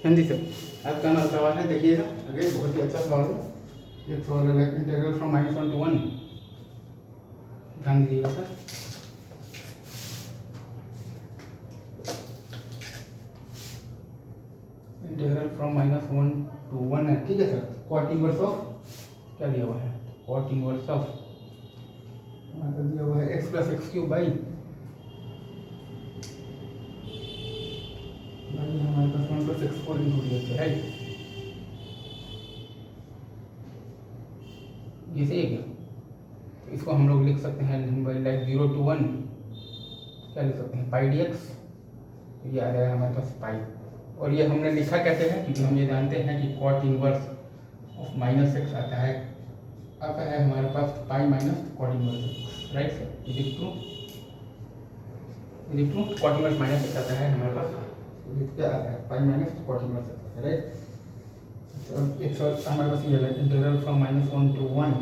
हाँ जी सर, आपका हमारा सवाल है, देखिएगा अगेन बहुत ही अच्छा सवाल है। एक सवाल है इंटीग्रल फ्रॉम -1 to 1, ध्यान दीजिएगा सर। इंटीग्रल फ्रॉम -1 to 1 है, ठीक है सर। कॉट इनवर्स ऑफ क्या दिया हुआ है, कॉट इनवर्स ऑफ दिया हुआ है x plus x cube by हमारे पास 1 plus x 4 into d x है, राइट। ये सही है क्या? तो इसको हम लोग लिख सकते हैं लाइक 0 to 1 क्या लिख सकते हैं, पाई डी एक्स। ये आ जाएगा हमारे पास पाई। और ये हमने लिखा कैसे है, क्योंकि हम ये जानते हैं कि कॉट इनवर्स ऑफ -x आता है हमारे पास pi minus cot inverse x, right sir. Is it true? Cot inverse minus x आता है हमारे पास, क्या आता है, pi minus cot inverse x, right. तो एक सवाल हमारे पास ये है, इंटीग्रल फ्रॉम -1 to 1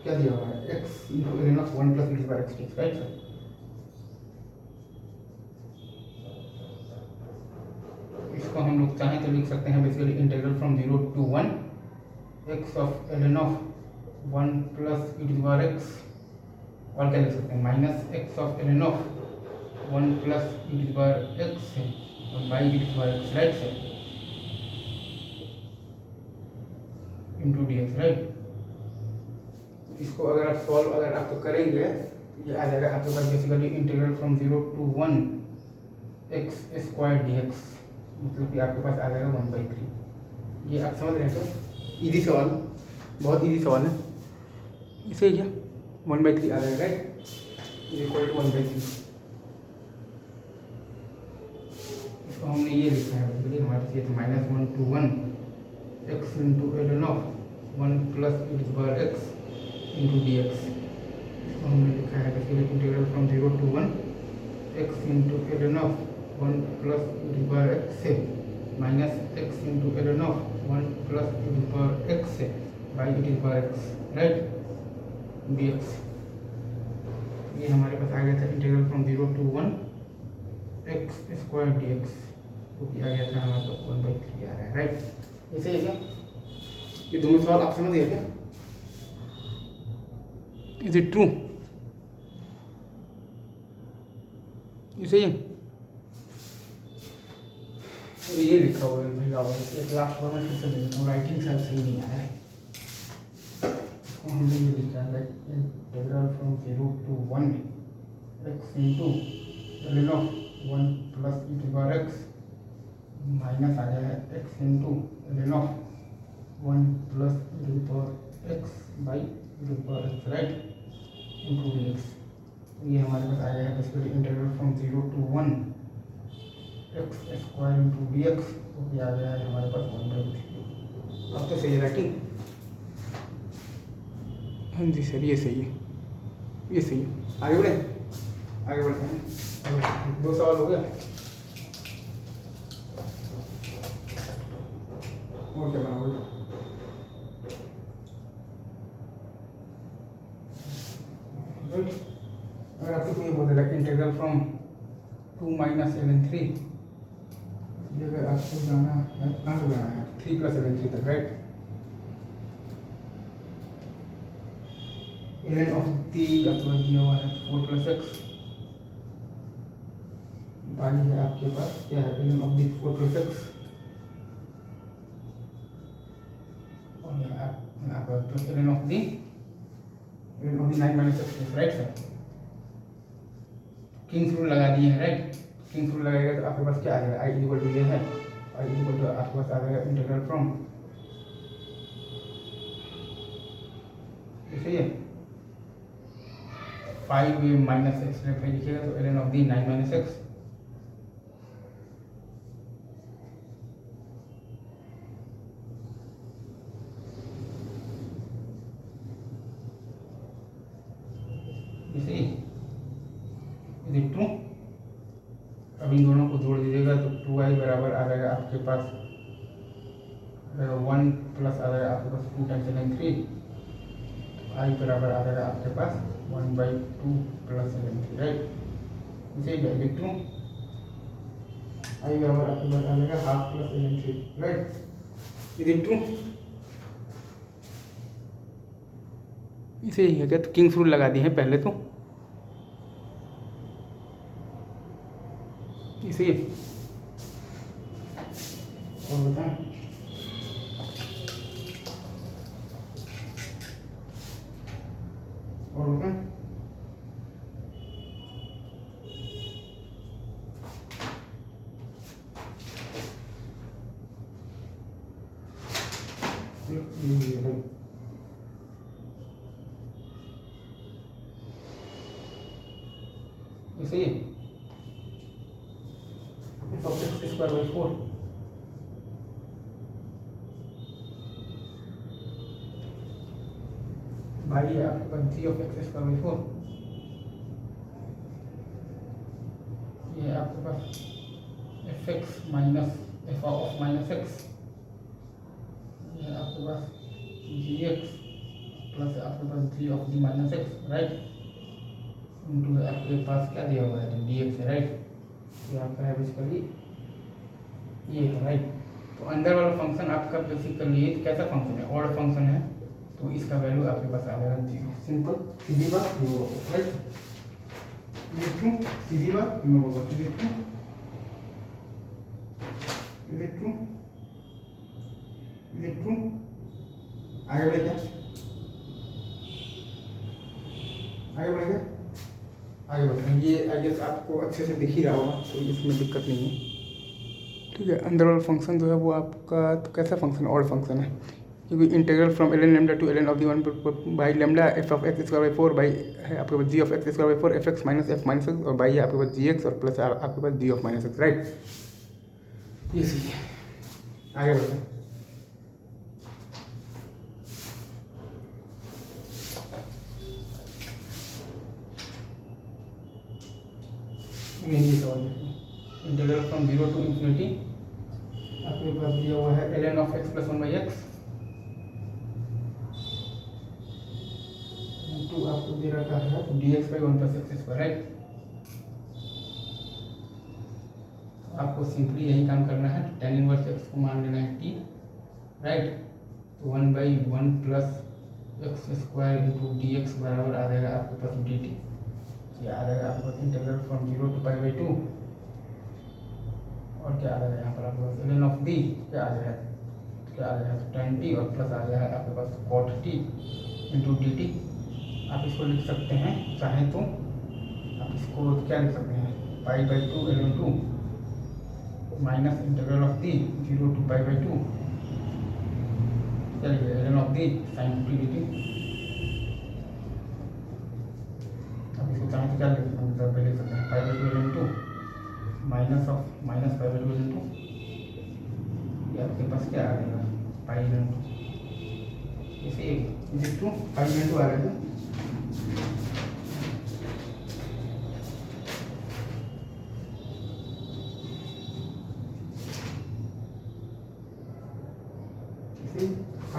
क्या दिया हुआ है, x into ln of 1 plus e by x, right sir. इसको हम लोग चाहें तो लिख सकते हैं basically integral from 0 to 1 x of ln of 1 plus e बार x, और क्या लिख सकते हैं minus x of ln of 1 plus e बार x है और बाई e बार x, right sir, into d x, right. इसको अगर आप सॉल्व अगर आप तो करेंगे तो ये आ जाएगा आपके पास basically integral from 0 to 1 x square d x, मतलब कि आपके पास आ जाएगा 1/3। ये आप समझ रहे हैं सर, इजी सवाल, बहुत इजी सवाल है। इसे क्या 1/3 आ जाएगा, राइट, इक्वल टू 1/3। इसको हमने ये लिखा है बेसिकली हमारे पास ये -1 to 1 x into ln of 1 plus e बार x इंटू डी एक्स। इसको हमने लिखा है basically integral from 0 to 1 x into ln of 1 plus e बार x से minus x into ln of 1 plus e बार x से बाई e बार x, राइट, डी एक्स। ये हमारे पास आ गया था integral from 0 to 1 x square d x, तो आ गया था हमारे पास 1/3 आ रहा है, राइट। ऐसे है क्या, ये दोनों सवाल आप समझ गए क्या? Is it true? इसे ये लिखा हुआ है भाई, एक लास्ट बार मैं फिर से देखता हूँ, राइटिंग शायद सही नहीं आया है। इसको हमने ये लिखा है integral from 0 to 1 x into ln of 1 plus e बार x माइनस आ गया है x into ln of 1 plus e बार x बाई e बार x, right, into d x. ये हमारे पास आ गया है basically integral from 0 to 1 x square into d x, तो ये आ गया है हमारे पास 1/3। अब तो सही है राइटिंग? हाँ जी सर, ये सही है, ये सही है। आगे बढ़ते हैं। 2 सवाल हो गया, और क्या बनाओगे? अगर आपको ये बोल देगा इंटीग्रल फ्रॉम 2 माइनस ln3, ये अगर आपको जाना है कहाँ से जाना है 3 प्लस ln3 तक, राइट। ln ऑफ दी आपको दिया हुआ है 4 प्लस एक्स, बाई है आपके पास क्या है ln of the 4 plus x, और आप ln of the 9 minus x, right sir. Kings rule लगा दिए हैं, राइट। किंग्स रूल लगाएगा तो आपके पास क्या आ जाएगा, आई इक्वल टू ये है, आई इक्वल टू आपके पास आ जाएगा इंटीग्रल फ्रॉम, सही है, 5 माइनस एक्स लिखिएगा तो ln of the 9 minus x, true. अब इन दोनों को जोड़ दीजिएगा तो 2i बराबर आ जाएगा आपके पास 1 प्लस आ जाएगा आपके पास 2 टाइम्स ln3, i बराबर आ जाएगा आपके पास 1/2 प्लस ln3, राइट। इसे लिख दूँ आई बराबर आपके पास आ जाएगा half plus ln3, right. Is it true? इसे ही है क्या? तो किंग्स रूल लगा दिए हैं पहले तो, इसे और बताएं। और बताएं। इसे स्क्वायर बाई 4 भाई है आपके पास g of x square by 4, ये आपके पास f x minus f of minus x, ये आपके पास जी एक्स प्लस आपके पास g of g minus x, right, into आपके पास क्या दिया हुआ है डी एक्स है, राइट। ये आपका है बेसिकली ये है, राइट। तो अंदर वाला फंक्शन आपका बेसिकली कैसा फंक्शन है? ऑड फंक्शन है, तो इसका वैल्यू आपके पास आ जाएगा जीरो। सिंपल, सीधी बात, राइट। ट्रू, सीधी बात, ट्रू। आगे बढ़े क्या? आगे बढ़े क्या? आगे बढ़ रहे हैं। ये आई गेस आपको अच्छे से दिख ही रहा होगा, तो इसमें दिक्कत नहीं है, ठीक है। अंदर वाला फंक्शन जो है वो आपका तो कैसा फंक्शन? ऑड फंक्शन है, क्योंकि integral from ln lambda to ln of the one by lambda f of x square by 4 by है आपके पास g of x square by 4 f x minus f minus x, और by है आपके पास g x और plus आपके पास g of minus x, right. ये सही है। आगे बढ़ते हैं। ये सवाल देखिए, इंटीग्रल फ्रॉम 0 टू इन्फिनिटी आपके पास दिया हुआ है ln of x plus 1 by x, to आपको दे रखा है d x by 1 plus x square, right. आपको सिंपली यही काम करना है, tan इनवर्स एक्स को मान लेना है टी, राइट। तो 1 by 1 plus x square into d x बराबर आ जाएगा आपके पास डी टी। ये आ जाएगा आपके पास integral from 0 to pi by 2, और क्या आ जाएगा यहाँ पर आपके पास ln ऑफ डी, क्या आ जाएगा tan टी, और प्लस आ जाएगा आपके पास cot T into D t. आप इसको लिख सकते हैं चाहें तो, आप इसको क्या लिख सकते हैं pi by 2 ln 2 minus integral of the 0 to pi by 2, चलिए ln of the sine t d t. आप इसको चाहें तो क्या लिख सकते हैं pi by 2 ln 2 minus of minus pi by 2 ln 2, ये आपके पास क्या आ जाएगा पाई ln 2, इसे टू पाई ln 2 आ जाएगा।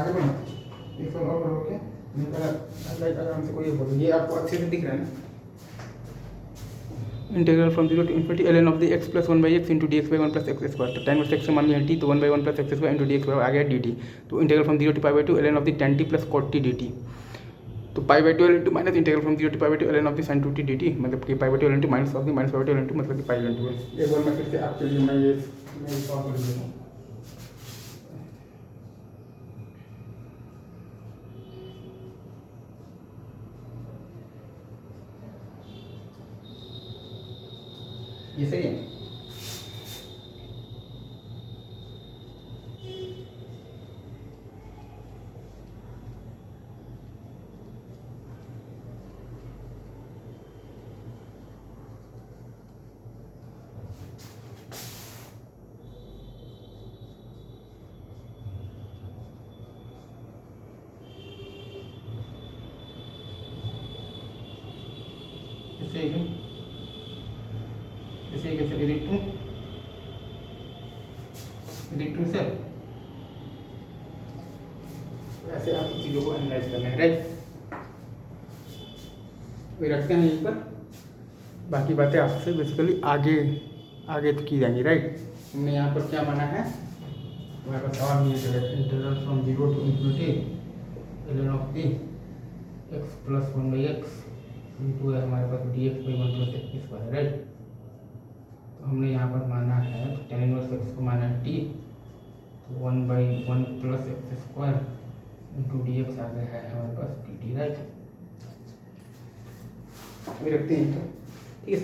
आगे बढ़ो, एक सवाल और करोगे लाइक अगर हमसे कोई बोलो, ये आपको अच्छे से दिख रहा है ना? Integral from 0 to infinity ln of the x plus 1 by x into d x by 1 plus x square, तो tan इनवर्स एक्स से मान लिया टी, तो 1 by 1 plus x square into d x आ गया डी टी। तो integral from 0 to pi by 2 ln of the tan t plus cot t d t, तो pi by 2 ln 2 minus integral from 0 to pi by 2 ln of the sin 2 t d t, मतलब कि pi by 2 ln 2 minus of the minus pi by 2 ln 2 मतलब कि पाई ln 2 है। एक बार मैं फिर से आपके लिए मैं सॉल्व कर देता हूँ। ये सही है। ऐसे आप चीज़ों को एनालाइज करना है, राइट। वही रखते हैं यहीं पर, बाकी बातें आपसे बेसिकली आगे आगे तो की जाएंगी, राइट। हमने यहाँ पर क्या माना है, हमारे पास और भी integral from 0 to infinity ln of the x plus 1/x into है हमारे पास dx/1 plus x square, right. तो हमने यहाँ पर माना है tan इनवर्स x को माना है t, तो 1/1 plus x square into dx आ गया है हमारे पास dt, राइट। अभी रखते हैं तो ठीक है।